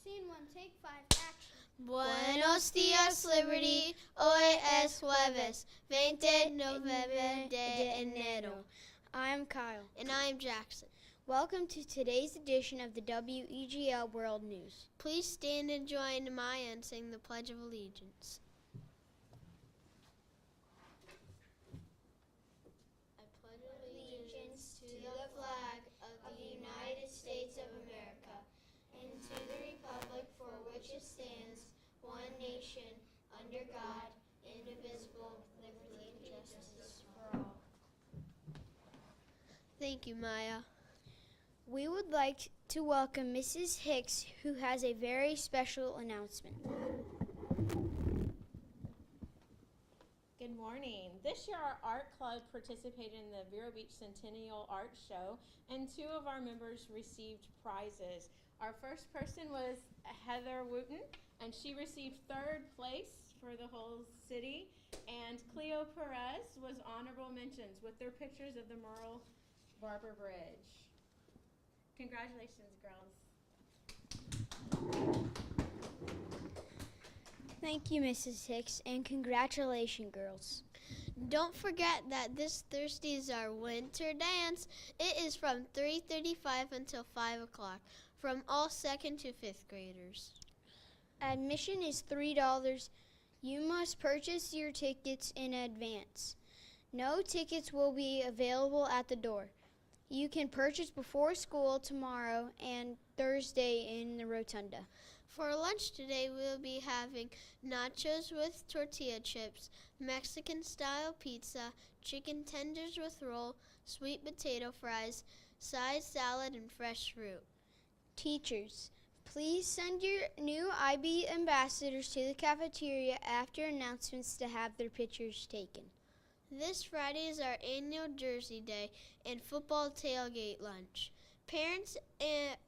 Scene 1, take 5, action. Buenos días, Liberty. Hoy es jueves, 20 November de enero. I'm Kyle. And I'm Jackson. Welcome to today's edition of the WEGL World News. Please stand and join Maya and sing the Pledge of Allegiance. I pledge allegiance to the flag of the United States of America and to the republic for which it stands, one nation, under God, indivisible, with liberty and justice for all. Thank you, Maya. We would like to welcome Mrs. Hicks, who has a very special announcement. Good morning. This year our art club participated in the Vero Beach Centennial Art Show, and 2 of our members received prizes. Our first person was Heather Wooten, and she received 3rd place for the whole city, and Cleo Perez was honorable mentions with their pictures of the Merle Barber Bridge. Congratulations, girls. Thank you, Mrs. Hicks, and congratulations, girls. Don't forget that this Thursday is our winter dance. It is from 3:35 until 5 o'clock from all 2nd to 5th graders. Admission is $3. You must purchase your tickets in advance. No tickets will be available at the door. You can purchase before school tomorrow and Thursday in the rotunda. For lunch today, we'll be having nachos with tortilla chips, Mexican-style pizza, chicken tenders with roll, sweet potato fries, side salad, and fresh fruit. Teachers, please send your new IB ambassadors to the cafeteria after announcements to have their pictures taken. This Friday is our annual Jersey Day and football tailgate lunch. Parents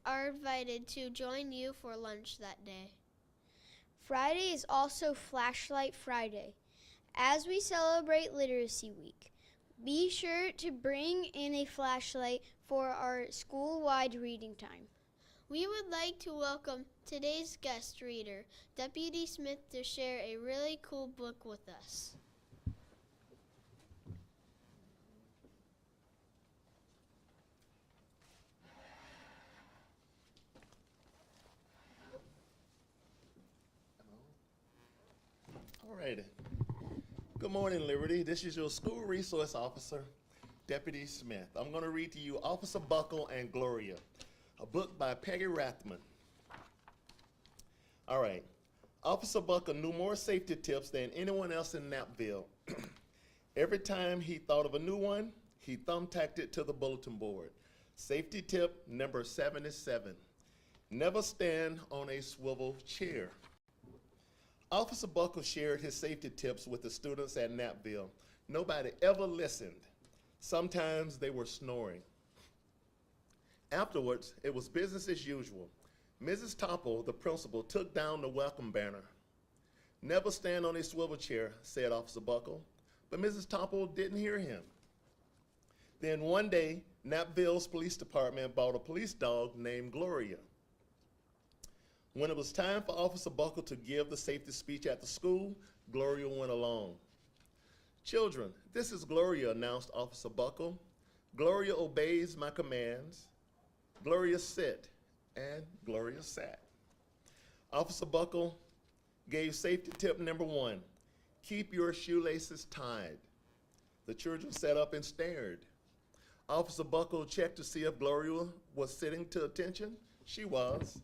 are invited to join you for lunch that day. Friday is also Flashlight Friday. As we celebrate Literacy Week, be sure to bring in a flashlight for our school-wide reading time. We would like to welcome today's guest reader, Deputy Smith, to share a really cool book with us. All right. Good morning, Liberty. This is your school resource officer, Deputy Smith. I'm going to read to you Officer Buckle and Gloria, a book by Peggy Rathman. All right. Officer Buckle knew more safety tips than anyone else in Knapville. Every time he thought of a new one, he thumbtacked it to the bulletin board. Safety tip number 77. Never stand on a swivel chair. Officer Buckle shared his safety tips with the students at Knapville. Nobody ever listened. Sometimes they were snoring. Afterwards, it was business as usual. Mrs. Topple, the principal, took down the welcome banner. Never stand on a swivel chair, said Officer Buckle, but Mrs. Topple didn't hear him. Then one day, Knapville's police department bought a police dog named Gloria. When it was time for Officer Buckle to give the safety speech at the school, Gloria went along. Children, this is Gloria, announced Officer Buckle. Gloria obeys my commands. Gloria sit, and Gloria sat. Officer Buckle gave safety tip number 1. Keep your shoelaces tied. The children sat up and stared. Officer Buckle checked to see if Gloria was sitting to attention. She was.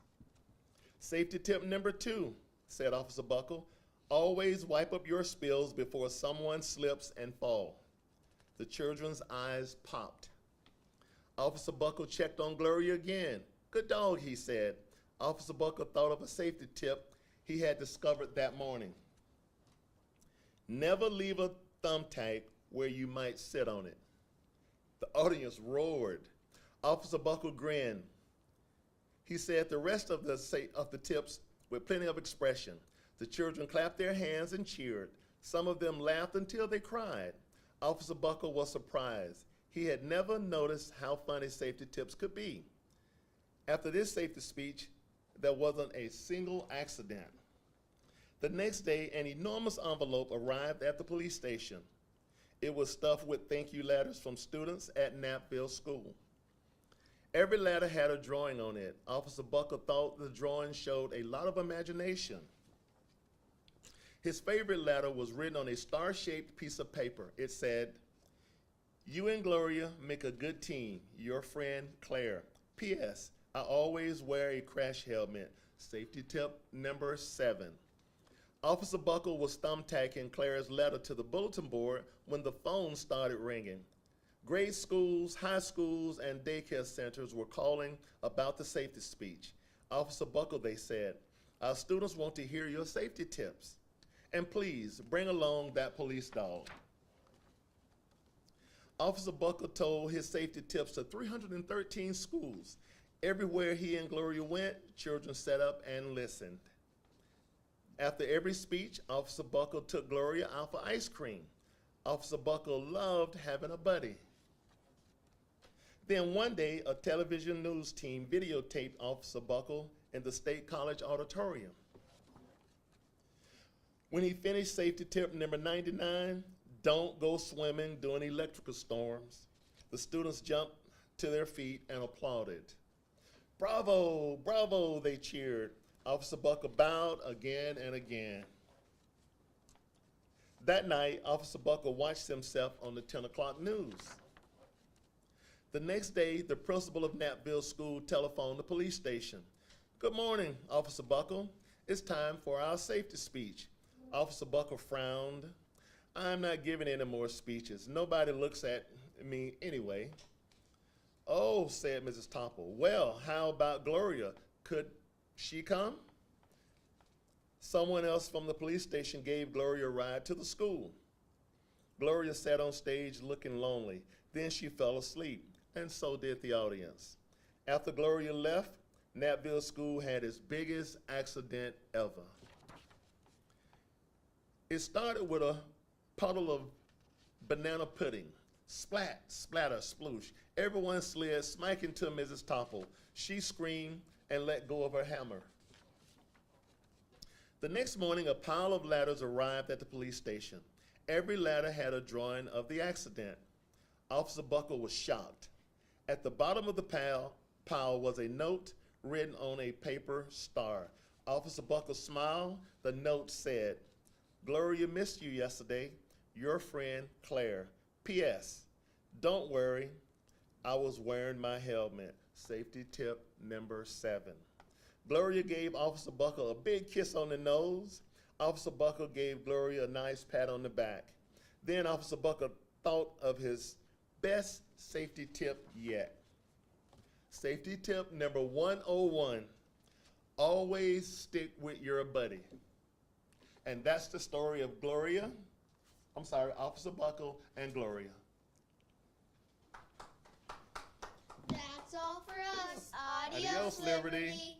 Safety tip number 2, said Officer Buckle, always wipe up your spills before someone slips and fall. The children's eyes popped. Officer Buckle checked on Gloria again. Good dog, he said. Officer Buckle thought of a safety tip he had discovered that morning. Never leave a thumbtack where you might sit on it. The audience roared. Officer Buckle grinned. He said the rest of the tips with plenty of expression. The children clapped their hands and cheered. Some of them laughed until they cried. Officer Buckle was surprised. He had never noticed how funny safety tips could be. After this safety speech, there wasn't a single accident. The next day, an enormous envelope arrived at the police station. It was stuffed with thank you letters from students at Knappville School. Every letter had a drawing on it. Officer Buckle thought the drawing showed a lot of imagination. His favorite letter was written on a star-shaped piece of paper. It said, "You and Gloria make a good team. Your friend, Claire. P.S. I always wear a crash helmet. Safety tip number 7. Officer Buckle was thumbtacking Claire's letter to the bulletin board when the phone started ringing. Grade schools, high schools, and daycare centers were calling about the safety speech. Officer Buckle, they said, our students want to hear your safety tips. And please, bring along that police dog. Officer Buckle told his safety tips to 313 schools. Everywhere he and Gloria went, children sat up and listened. After every speech, Officer Buckle took Gloria out for ice cream. Officer Buckle loved having a buddy. Then one day, a television news team videotaped Officer Buckle in the State College auditorium. When he finished safety tip number 99, don't go swimming during electrical storms, the students jumped to their feet and applauded. Bravo, bravo, they cheered. Officer Buckle bowed again and again. That night, Officer Buckle watched himself on the 10 o'clock news. The next day, the principal of Knappville School telephoned the police station. Good morning, Officer Buckle. It's time for our safety speech. Officer Buckle frowned. I'm not giving any more speeches. Nobody looks at me anyway. Oh, said Mrs. Topple. Well, how about Gloria? Could she come? Someone else from the police station gave Gloria a ride to the school. Gloria sat on stage looking lonely. Then she fell asleep, and so did the audience. After Gloria left, Knappville School had its biggest accident ever. It started with a puddle of banana pudding. Splat, splatter, sploosh. Everyone slid, smacking to Mrs. Topple. She screamed and let go of her hammer. The next morning, a pile of ladders arrived at the police station. Every ladder had a drawing of the accident. Officer Buckle was shocked. At the bottom of the pile was a note written on a paper star. Officer Buckle smiled. The note said, Gloria missed you yesterday. Your friend, Claire. P.S. Don't worry, I was wearing my helmet. Safety tip number 7. Gloria gave Officer Buckle a big kiss on the nose. Officer Buckle gave Gloria a nice pat on the back. Then Officer Buckle thought of his best safety tip yet. Safety tip number 101, always stick with your buddy. And that's the story of Officer Buckle and Gloria. That's all for us. Adios, Liberty.